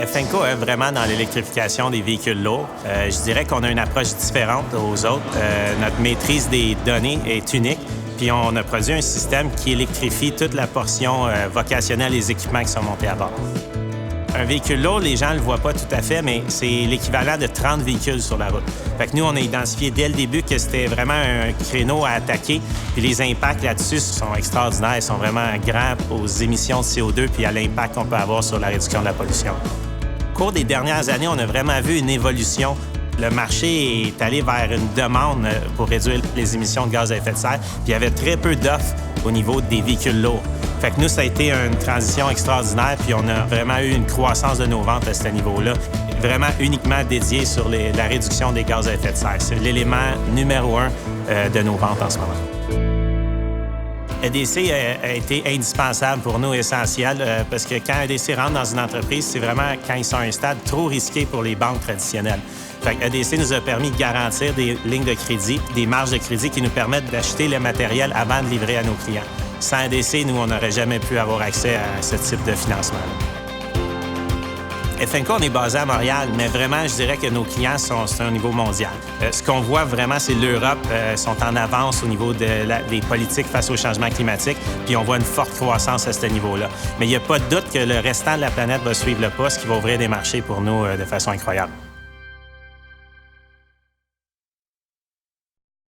FNCO est vraiment dans l'électrification des véhicules lourds. Je dirais qu'on a une approche différente aux autres. Notre maîtrise des données est unique. Puis on a produit un système qui électrifie toute la portion vocationnelle des équipements qui sont montés à bord. Un véhicule lourd, les gens ne le voient pas tout à fait, mais c'est l'équivalent de 30 véhicules sur la route. Fait que nous, on a identifié dès le début que c'était vraiment un créneau à attaquer. Puis les impacts là-dessus sont extraordinaires. Ils sont vraiment grands aux émissions de CO2 puis à l'impact qu'on peut avoir sur la réduction de la pollution. Au cours des dernières années, on a vraiment vu une évolution. Le marché est allé vers une demande pour réduire les émissions de gaz à effet de serre. Puis il y avait très peu d'offres au niveau des véhicules lourds. Fait que nous, ça a été une transition extraordinaire, puis on a vraiment eu une croissance de nos ventes à ce niveau-là, vraiment uniquement dédié sur la réduction des gaz à effet de serre. C'est l'élément numéro 1 de nos ventes en ce moment. EDC a été indispensable pour nous, essentiel, parce que quand EDC rentre dans une entreprise, c'est vraiment quand ils sont à un stade trop risqué pour les banques traditionnelles. Fait que EDC nous a permis de garantir des lignes de crédit, des marges de crédit qui nous permettent d'acheter le matériel avant de livrer à nos clients. Sans EDC, nous, on n'aurait jamais pu avoir accès à ce type de financement. FNCO, on est basé à Montréal, mais vraiment, je dirais que nos clients sont au niveau mondial. Ce qu'on voit vraiment, c'est l'Europe sont en avance au niveau des politiques face au changement climatique, puis on voit une forte croissance à ce niveau-là. Mais il n'y a pas de doute que le restant de la planète va suivre le pas, ce qui va ouvrir des marchés pour nous de façon incroyable.